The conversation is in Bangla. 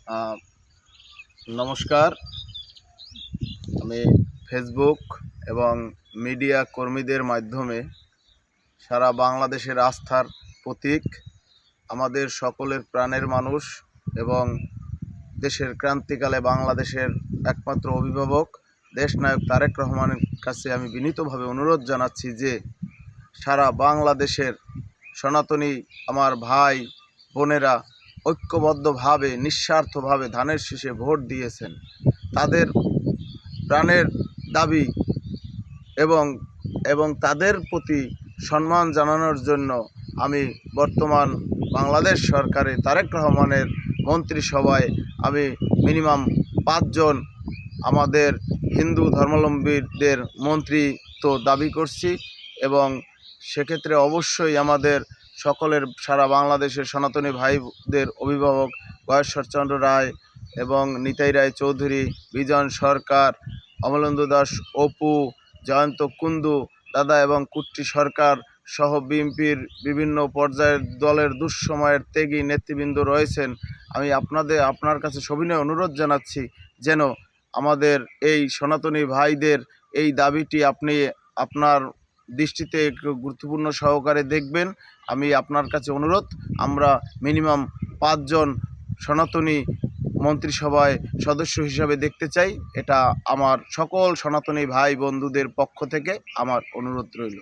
আহ, নমস্কার। আমি ফেসবুক এবং মিডিয়া কর্মীদের মাধ্যমে সারা বাংলাদেশের আস্থার প্রতীক, আমাদের সকলের প্রাণের মানুষ এবং দেশের ক্রান্তিকালে বাংলাদেশের একমাত্র অভিভাবক দেশনায়ক তারেক রহমানের কাছে আমি বিনীতভাবে অনুরোধ জানাচ্ছি যে সারা বাংলাদেশের সনাতনী আমার ভাই বোনেরা ঐক্যবদ্ধভাবে নিঃস্বার্থভাবে ধানের শীষে ভোট দিয়েছেন। তাদের প্রাণের দাবি এবং এবং তাদের প্রতি সম্মান জানানোর জন্য আমি বর্তমান বাংলাদেশ সরকারে তারেক রহমানের মন্ত্রিসভায় আমি মিনিমাম 5 জন আমাদের হিন্দু ধর্মাবলম্বীদের মন্ত্রী তো দাবি করছি এবং সেক্ষেত্রে অবশ্যই আমাদের সকলের সারা বাংলাদেশের সনাতনী ভাইদের অভিভাবক গয়েশ্বরচন্দ্র রায় এবং নিতাই রায় চৌধুরী, বিজন সরকার, অমলেন্দু দাস অপু, জয়ন্ত কুন্দু দাদা এবং কুট্টি সরকার সহ বিএনপির বিভিন্ন পর্যায়ের দলের দুঃসময়ের ত্যাগী নেতৃবৃন্দ রয়েছেন। আমি আপনার কাছে সবিনয় অনুরোধ জানাচ্ছি যেন আমাদের এই সনাতনী ভাইদের এই দাবিটি আপনি আপনার দৃষ্টিতে একটু গুরুত্বপূর্ণ সহকারে দেখবেন। আমি আপনার কাছে অনুরোধ, আমরা মিনিমাম 5 জন সনাতনী মন্ত্রিসভায় সদস্য হিসাবে দেখতে চাই। এটা আমার সকল সনাতনী ভাই বন্ধুদের পক্ষ থেকে আমার অনুরোধ রইল।